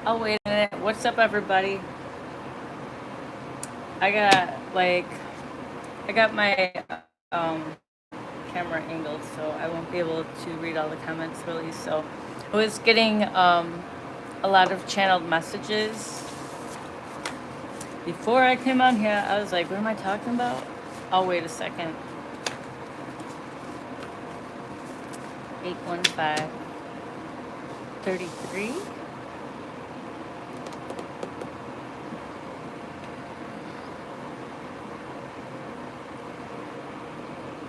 I'll wait a minute. What's up, everybody? I got like I got my camera angled, so I won't be able to read all the comments really. So I was getting a lot of channeled messages before I came on here. I was like, what am I talking about? I'll wait a second. 815 33.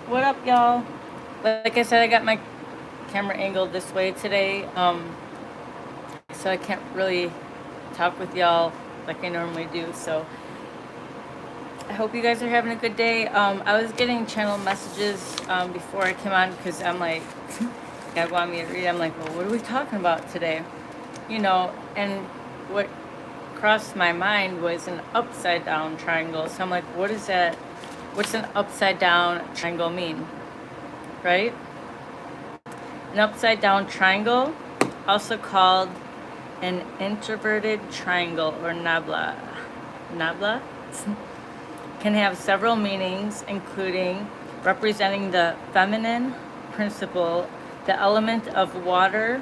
What up, y'all? Like I said, I got my camera angled this way today, so I can't really talk with y'all like I normally do. So I hope you guys are having a good day. I was getting channel messages before I came on because I'm like, God wanted me to read. I'm like, well, what are we talking about today? And what crossed my mind was an upside down triangle. So I'm like, what is that? What's an upside down triangle mean? Right? An upside down triangle, also called an introverted triangle or nabla, can have several meanings, including representing the feminine principle, the element of water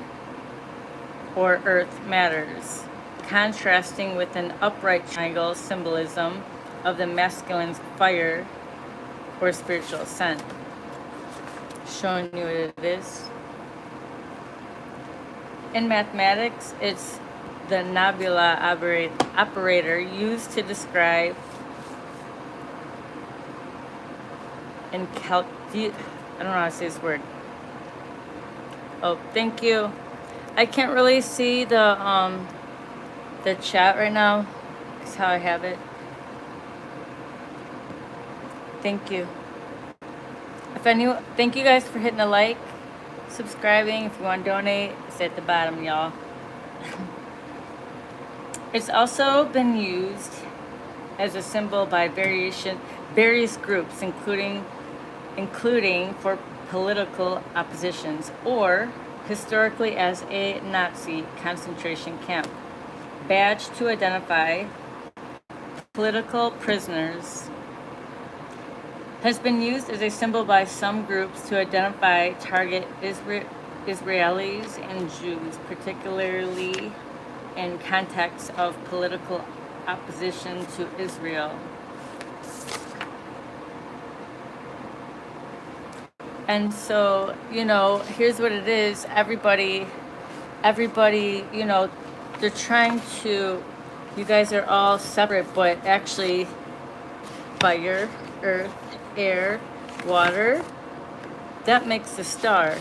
or earth matters, contrasting with an upright triangle symbolism of the masculine's fire or spiritual ascent. Showing you what it is. In mathematics, it's the nebula operator used to describe I don't know how to say this word. Oh, thank you. I can't really see the chat right now. That's how I have it. Thank you. Thank you guys for hitting a like, subscribing. If you want to donate, it's at the bottom, y'all. It's also been used as a symbol by various groups, including for political oppositions, or historically as a Nazi concentration camp badge to identify political prisoners. Has been used as a symbol by some groups to identify target Israelis and Jews, particularly in context of political opposition to Israel. And so, here's what it is. Everybody, they're trying to, you guys are all separate, but actually fire, earth, air, water, that makes the star.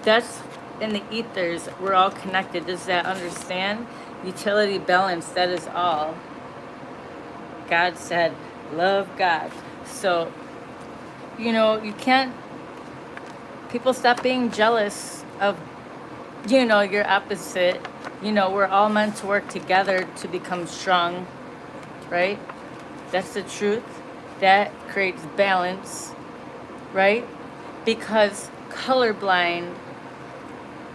That's in the ethers. We're all connected. Does that understand? Utility, balance, that is all. God said, love God. So, you can't, people stop being jealous of, your opposite. We're all meant to work together to become strong, right? That's the truth. That creates balance, right? Because colorblind,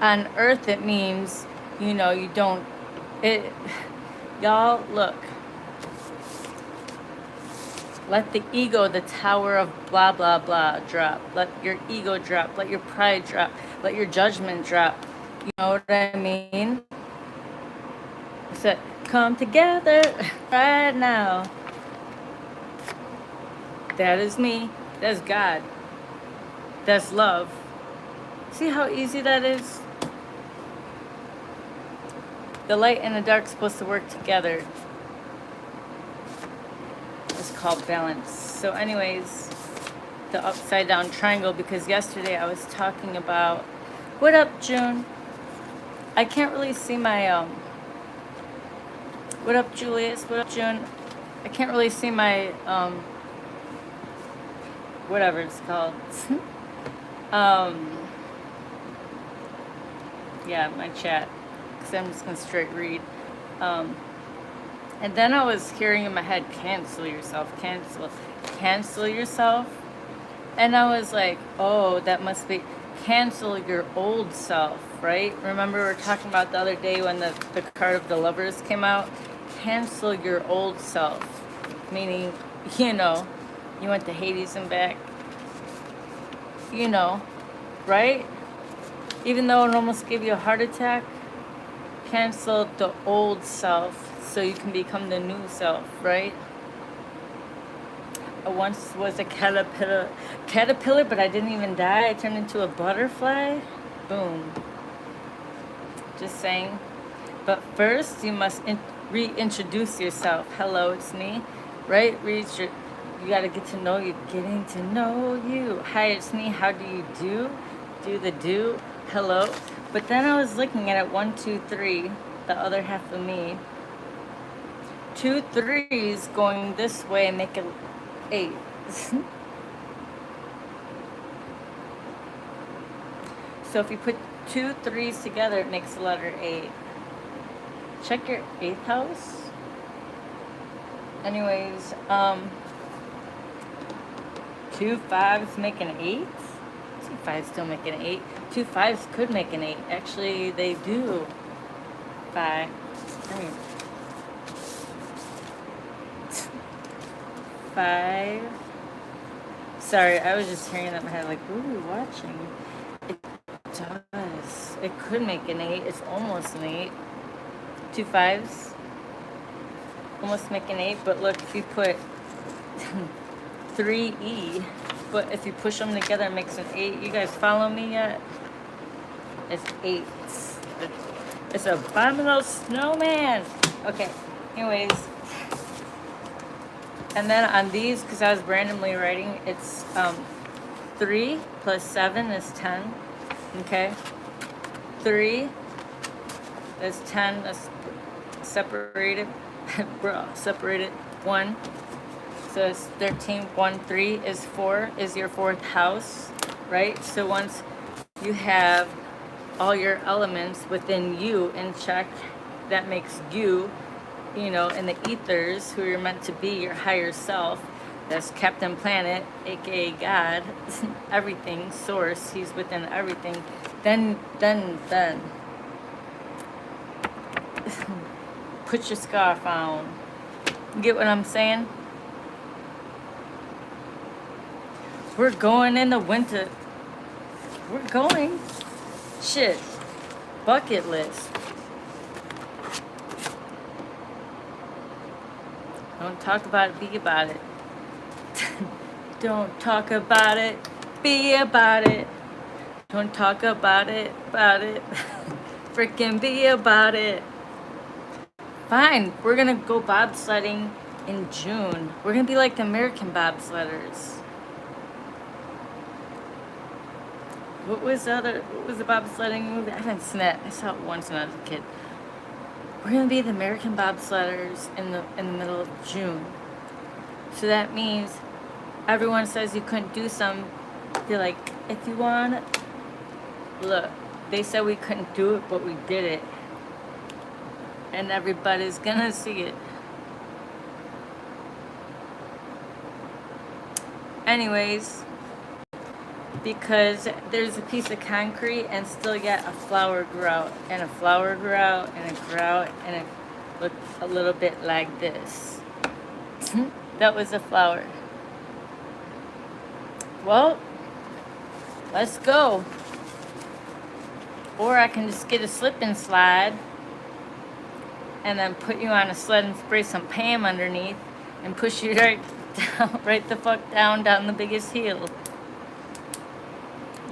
on earth it means, you don't, y'all, look. Let the ego, the tower of blah, blah, blah, drop. Let your ego drop. Let your pride drop. Let your judgment drop. You know what I mean? So come together right now. That is me. That's God. That's love. See how easy that is? The light and the dark are supposed to work together. It's called balance. So anyways, the upside down triangle, because yesterday I was talking about, what up, June? I can't really see my, what up, Julius? What up, June? I can't really see my, whatever it's called. Yeah, my chat, because I'm just going to straight read. And then I was hearing in my head, cancel yourself. And I was like, oh, that must be cancel your old self, right? Remember we were talking about the other day when the card of the Lovers came out? Cancel your old self. Meaning, you know, you went to Hades and back. You know, right? Even though it almost gave you a heart attack, cancel the old self so you can become the new self, right? I once was a caterpillar, but I didn't even die. I turned into a butterfly. Boom. Just saying. But first, you must reintroduce yourself. Hello, it's me, right? You gotta get to know you. Getting to know you. Hi, it's me. How do you do? Do the do. Hello. But then I was looking at it. 1, 2, 3. The other half of me. 2 3s going this way and make it 8. So if you put 2 3s together, it makes the letter 8. Check your 8th house. Anyways, 2 5s make an 8. 2 5s still make an 8. 2 5s could make an 8. Actually, they do. 5. I mean, 5. Sorry, I was just hearing that in my head, like, who are we watching? It does. It could make an 8. It's almost an 8. 2 5s. Almost make an 8, but look, if you put 3E, but if you push them together, it makes an 8. You guys follow me yet? It's 8. It's a abominable snowman. Okay, anyways. And then on these, because I was randomly writing, it's 3 plus 7 is 10. Okay? 3 is 10. That's separated. Bro, separated. 1. So it's 13. 1, 3 is 4, is your 4th house, right? So once you have all your elements within you in check, that makes you, you know, in the ethers, who you're meant to be, your higher self. That's Captain Planet, aka God, everything, source, he's within everything. Then put your scarf on. You get what I'm saying? We're going in the winter. We're going. Shit. Bucket list. Don't talk about it, be about it. Don't talk about it, be about it. Don't talk about it, Freaking be about it. Fine, we're gonna go bobsledding in June. We're gonna be like the American bobsledders. What was the bobsledding movie? I haven't seen that. I saw it once when I was a kid. We're gonna be the American bobsledders in the middle of June. So that means everyone says you couldn't do some. You're like, if you want, look, they said we couldn't do it, but we did it. And everybody's gonna see it. Anyways, because there's a piece of concrete and still yet a flower grew out, and a flower grew out, and it grew out, and it looked a little bit like this. That was a flower. Well, let's go. Or I can just get a slip and slide and then put you on a sled and spray some Pam underneath and push you right down, right the fuck down the biggest hill.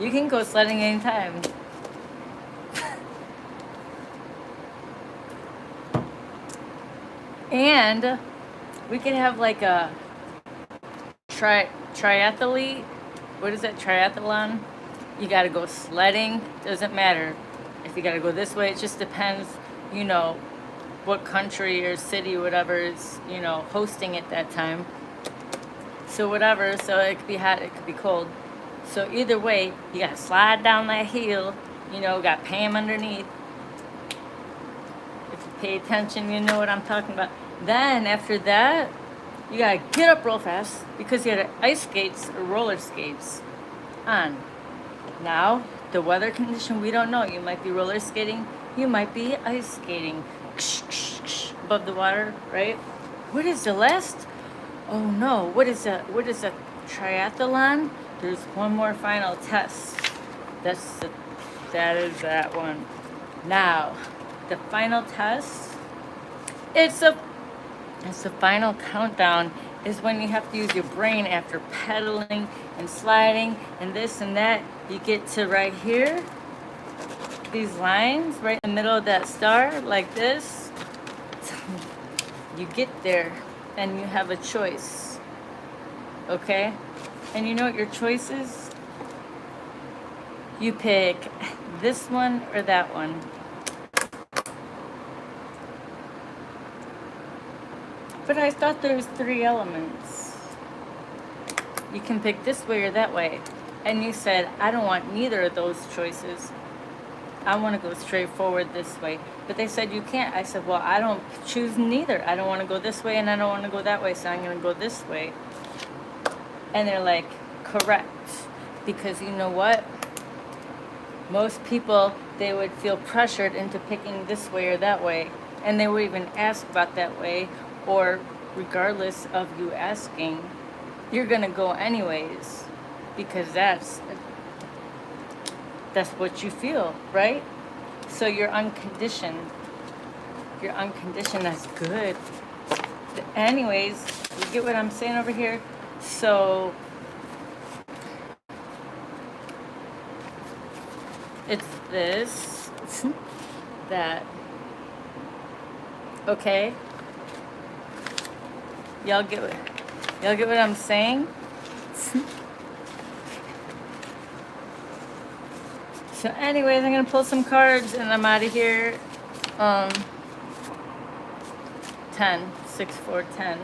You can go sledding anytime. And we could have like a triathlete. What is that, triathlon? You gotta go sledding. Doesn't matter if you gotta go this way. It just depends, you know, what country or city or whatever is, you know, hosting it that time. So whatever, so it could be hot, it could be cold. So either way, you gotta slide down that hill, you know, got Pam underneath. If you pay attention, you know what I'm talking about. Then after that, you gotta get up real fast because you had ice skates or roller skates on. Now, The weather condition, we don't know. You might be roller skating. You might be ice skating. Above the water, right? What is the last? Oh no, what is that? What is a triathlon? There's one more final test. That is that one. Now, the final test, it's the final countdown is when you have to use your brain after pedaling and sliding and this and that. You get to right here, these lines right in the middle of that star, like this. You get there and you have a choice, okay? And you know what your choice is? You pick this one or that one. But I thought there was 3 elements. You can pick this way or that way. And you said, I don't want neither of those choices. I want to go straight forward this way. But they said you can't. I said, well, I don't choose neither. I don't want to go this way and I don't want to go that way, so I'm going to go this way. And they're like, correct. Because you know what? Most people, they would feel pressured into picking this way or that way. And they would even ask about that way. Or regardless of you asking, you're going to go anyways. Because that's what you feel, right? So you're unconditioned. You're unconditioned, that's good. Anyways, you get what I'm saying over here? So it's this, that. Okay? Y'all get what I'm saying? So anyways, I'm going to pull some cards and I'm out of here. 10, 6, 4, 10,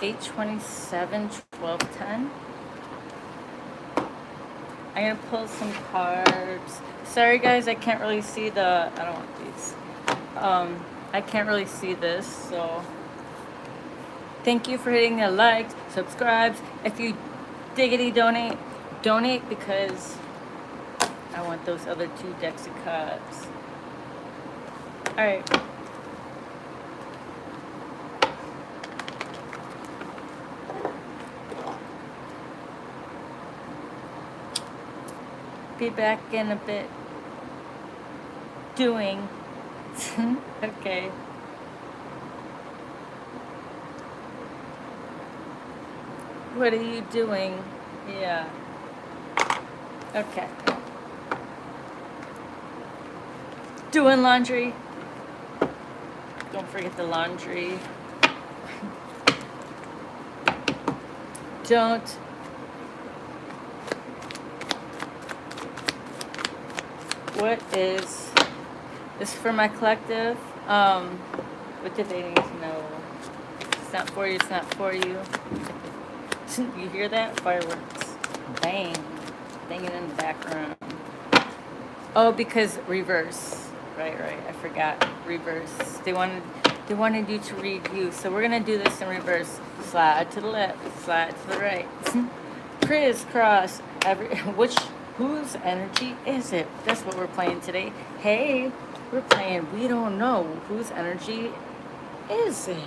8, 27, 12, 10. I'm going to pull some cards. Sorry guys, I can't really see I don't want these. I can't really see this, so thank you for hitting the like, subscribe. If you diggity donate because I want those other 2 decks of cards. Alright. Be back in a bit. Doing. Okay. What are you doing? Yeah. Okay. Doing laundry. Don't forget the laundry. Don't. What is this for my collective? What do they need to know? It's not for you, it's not for you. You hear that? Fireworks. Bang. Banging in the background. Oh, because reverse. Right. I forgot. Reverse. They wanted you to read you. So we're gonna do this in reverse. Slide to the left, slide to the right. Crisscross. Whose energy is it? That's what we're playing today. Hey, we're playing we don't know. Whose energy is it?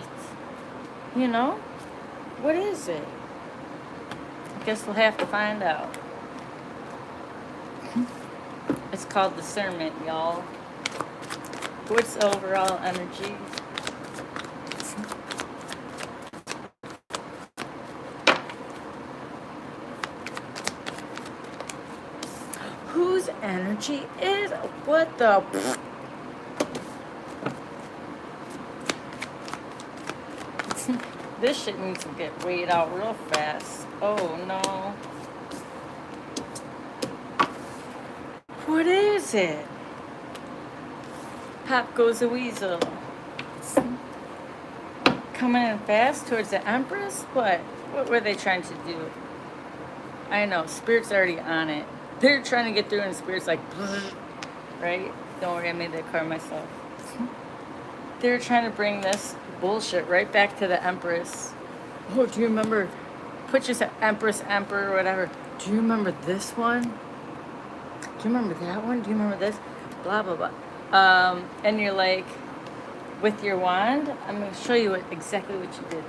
You know? What is it? I guess we'll have to find out. It's called discernment, y'all. What's overall energy? Whose energy is? What the? This shit needs to get weighed out real fast. Oh no. What is it? Pop goes the weasel. Coming in fast towards the Empress? What? What were they trying to do? I know, Spirit's already on it. They're trying to get through and Spirit's like, right? Don't worry, I made that card myself. They're trying to bring this bullshit right back to the Empress. Oh, do you remember? Put yourself Empress, Emperor, whatever. Do you remember this one? Do you remember that one? Do you remember this? Blah, blah, blah. And you're like, with your wand, I'm going to show you exactly what you did.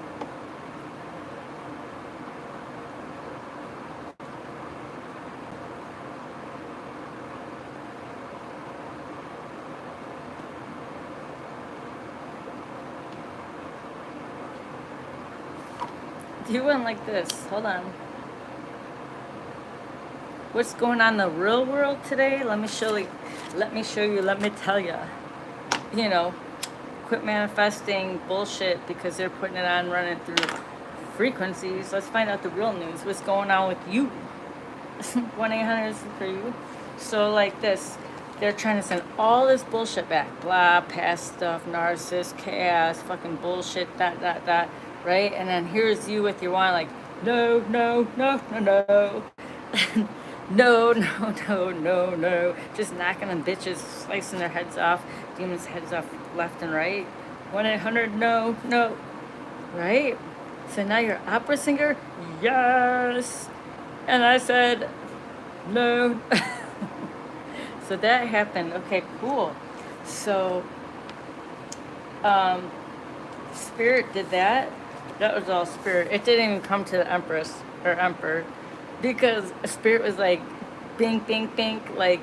You went like this. Hold on. What's going on in the real world today? Let me show you. Let me show you. Let me tell you. You know, quit manifesting bullshit because they're putting it on, running through frequencies. Let's find out the real news. What's going on with you? 1-800 is for you. So like this, they're trying to send all this bullshit back. Blah, past stuff, narcissist, chaos, fucking bullshit, that, right? And then here's you with your wand like, no, no, no, no, no. No, no, no, no, no. Just knocking them bitches, slicing their heads off, demons' heads off left and right. 1-800, no, no. Right? So now you're an opera singer? Yes. And I said, no. So that happened. Okay, cool. So, Spirit did that. That was all Spirit. It didn't even come to the Empress or Emperor. Because Spirit was like, bing, bing, bing, like,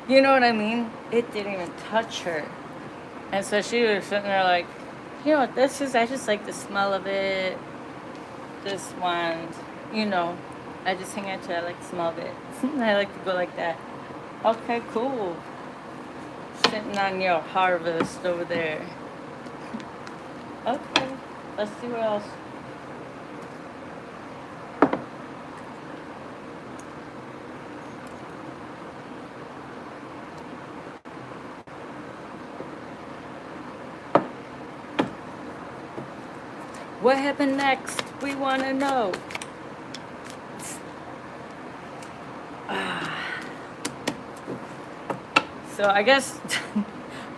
you know what I mean? It didn't even touch her. And so she was sitting there like, you know what this is? I just like the smell of it. This wand, you know, I just hang on to it. I like the smell of it. I like to go like that. Okay, cool. Sitting on your harvest over there. Okay, let's see what else. What happened next? We want to know. So I guess,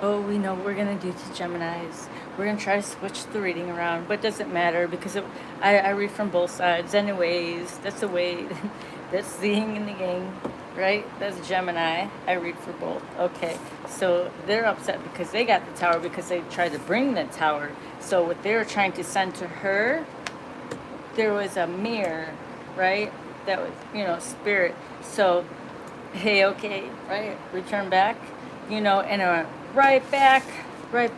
oh, we know what we're going to do to Geminis. We're going to try to switch the reading around, but it doesn't matter because I read from both sides. Anyways, that's the way, that's the yin and the yang, right? That's Gemini. I read for both. Okay, so they're upset because they got the tower because they tried to bring the tower. So what they were trying to send to her, there was a mirror, right? That was, you know, Spirit. So, hey, okay, right? Return back, you know, and it went right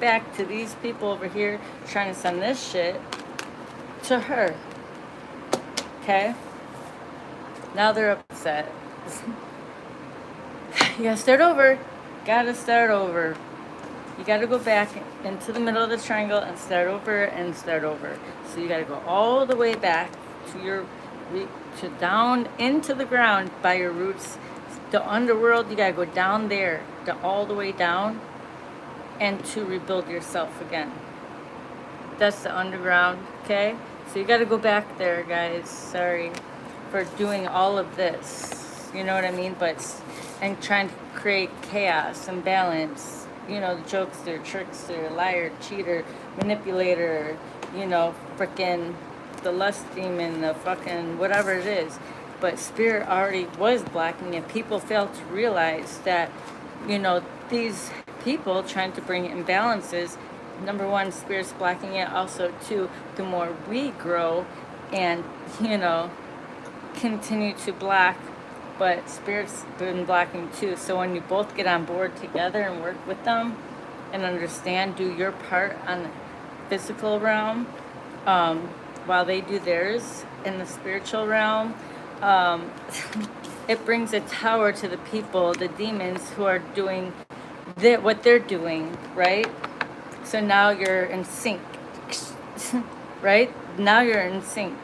back to these people over here trying to send this shit to her. Okay? Now they're upset. You gotta start over. Gotta start over. You gotta go back into the middle of the triangle and start over and start over. So you gotta go all the way back to your, to down into the ground by your roots. The underworld, you gotta go down there, all the way down, and to rebuild yourself again. That's the underground, okay? So you gotta go back there, guys. Sorry for doing all of this. You know what I mean? But, and trying to create chaos and balance. You know, the jokester, trickster, liar, cheater, manipulator, you know, frickin' the lust demon, the fucking whatever it is. But Spirit already was blocking it. People fail to realize that, you know, these people trying to bring imbalances, number one, Spirit's blocking it. Also, two, the more we grow and, you know, continue to block, but Spirit's been blocking too. So when you both get on board together and work with them and understand, do your part on the physical realm, while they do theirs in the spiritual realm, it brings a tower to the people, the demons who are doing what they're doing, right? So now you're in sync, right? Now you're in sync.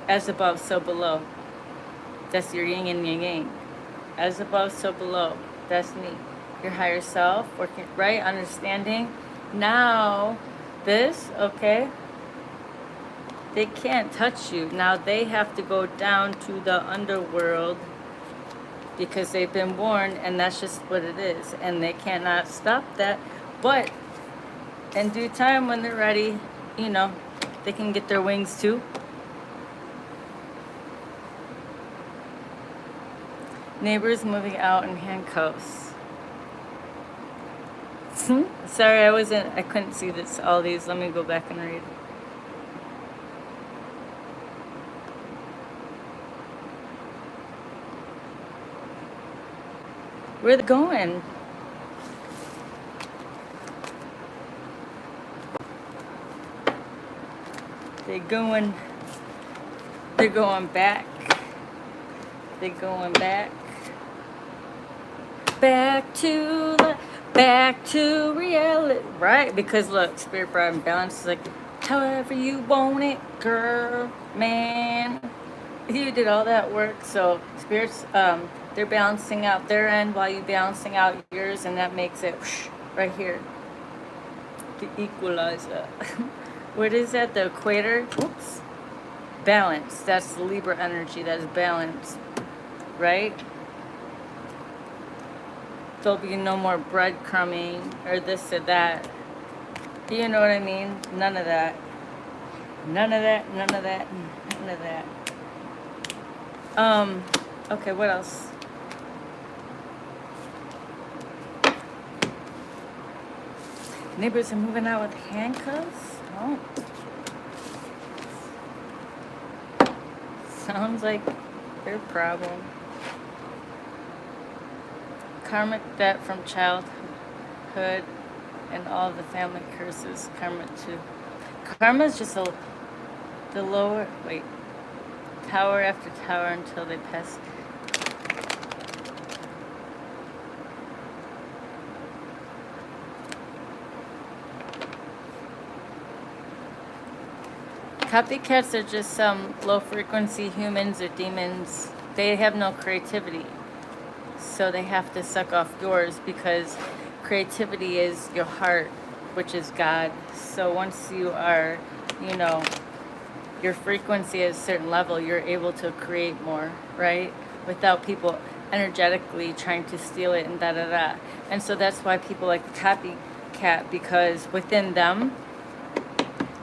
As above, so below. That's your yin and yang yang. As above, so below. That's me. Your higher self, working, right? Understanding. Now, this, okay? They can't touch you. Now they have to go down to the underworld because they've been warned, and that's just what it is. And they cannot stop that. But in due time, when they're ready, you know, they can get their wings too. Neighbors moving out in handcuffs. Sorry, I couldn't see this, all these. Let me go back and read. Where are they going? They going, they're going back. They're going back. Back to reality. Right, because look, spirit, broad, and balance is like, however you want it, girl, man. You did all that work, so spirits, they're balancing out their end while you balancing out yours, and that makes it whoosh, right here. The equalizer. What is that? The equator? Whoops. Balance. That's the Libra energy. That is balance. Right? There'll be no more breadcrumbing or this or that. You know what I mean? None of that. None of that. None of that. None of that. Okay, what else? Neighbors are moving out with handcuffs? Oh. Sounds like their problem. Karmic debt from childhood and all the family curses. Karma too. Karma is just the lower, wait, tower after tower until they pass. Copycats are just some low frequency humans or demons. They have no creativity. So they have to suck off yours because creativity is your heart, which is God. So once you are, you know, your frequency at a certain level, you're able to create more, right? Without people energetically trying to steal it and da-da-da. And so that's why people like the copycat, because within them,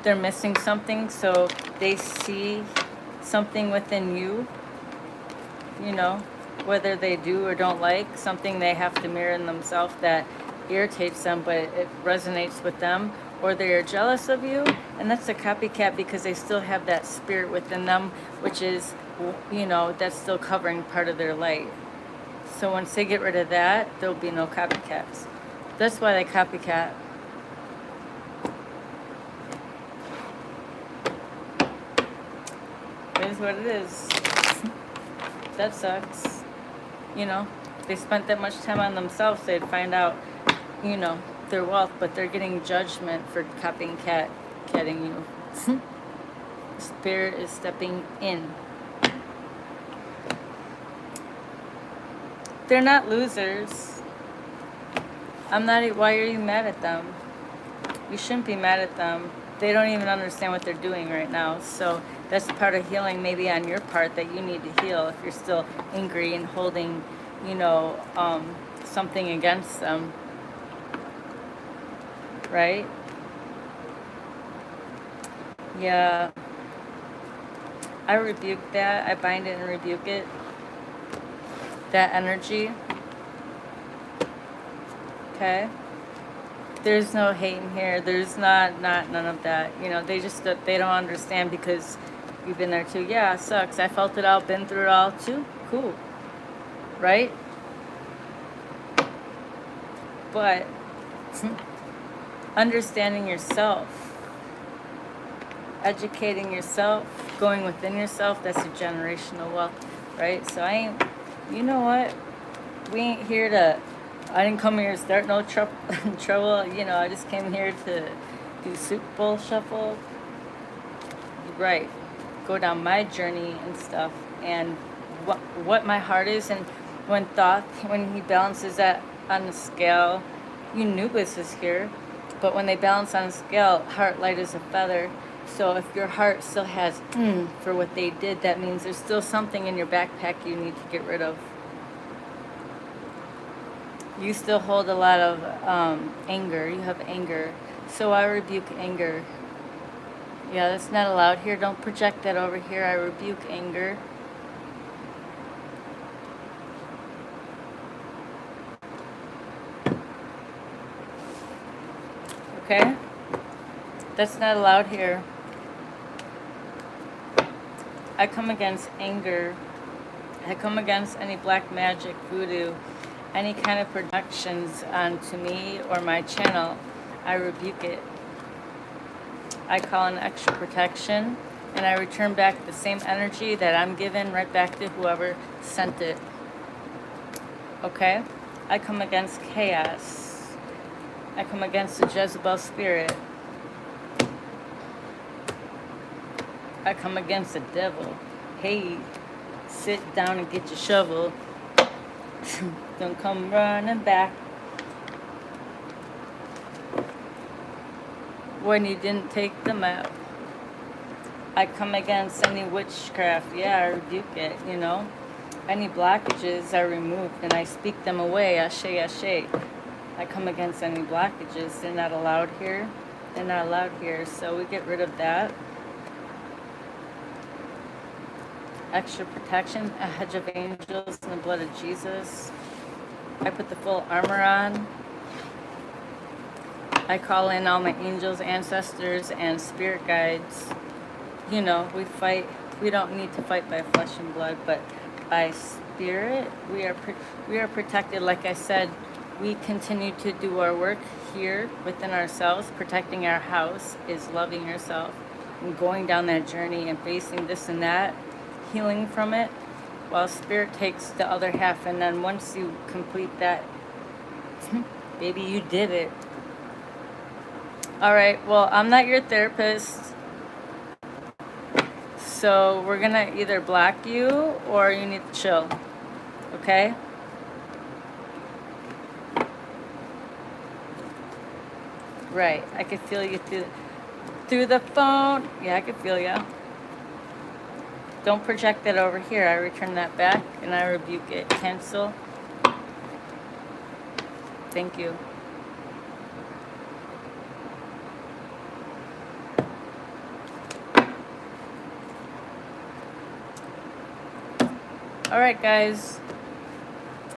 they're missing something, so they see something within you, you know, whether they do or don't like, something they have to mirror in themselves that irritates them, but it resonates with them, or they are jealous of you, and that's a copycat because they still have that spirit within them, which is, you know, that's still covering part of their light. So once they get rid of that, there'll be no copycats. That's why they copycat. It is what it is. That sucks. You know, they spent that much time on themselves, they'd find out, you know, their wealth, but they're getting judgment for catting you. Spirit is stepping in. They're not losers. Why are you mad at them? You shouldn't be mad at them. They don't even understand what they're doing right now. So that's part of healing maybe on your part that you need to heal if you're still angry and holding, you know, something against them. Right? Yeah. I rebuke that. I bind it and rebuke it. That energy. Okay? There's no hate in here. There's not none of that. You know, they don't understand because you've been there too. Yeah, it sucks. I felt it out, been through it all too. Cool. Right? But understanding yourself, educating yourself, going within yourself, that's a generational wealth, right? So you know what? We ain't here to, I didn't come here to start no trouble. You know, I just came here to do Super Bowl shuffle. Right. Go down my journey and stuff. And what my heart is. And when he balances that on the scale, Nubis is here. But when they balance on a scale, heart light as a feather. So if your heart still has for what they did, that means there's still something in your backpack you need to get rid of. You still hold a lot of anger. You have anger. So I rebuke anger. Yeah, that's not allowed here. Don't project that over here. I rebuke anger. Okay? That's not allowed here. I come against anger. I come against any black magic, voodoo, any kind of projections onto me or my channel. I rebuke it. I call in extra protection, and I return back the same energy that I'm given right back to whoever sent it. Okay? I come against chaos. I come against the Jezebel spirit. I come against the devil. Hey, sit down and get your shovel. Don't come running back when you didn't take them out. I come against any witchcraft. Yeah, I rebuke it, you know. Any blockages are removed and I speak them away. Ashe, ashe. I come against any blockages. They're not allowed here. They're not allowed here. So we get rid of that. Extra protection, a hedge of angels and the blood of Jesus. I put the full armor on. I call in all my angels, ancestors, and spirit guides. You know, we fight. We don't need to fight by flesh and blood, but by spirit. We are protected. Like I said, we continue to do our work here within ourselves. Protecting our house is loving yourself and going down that journey and facing this and that, healing from it, while spirit takes the other half. And then once you complete that, baby, you did it. All right, well, I'm not your therapist, so we're gonna either block you or you need to chill, okay? Right, I can feel you through the phone. Yeah, I can feel you. Don't project that over here. I return that back and I rebuke it. Cancel. Thank you. All right, guys.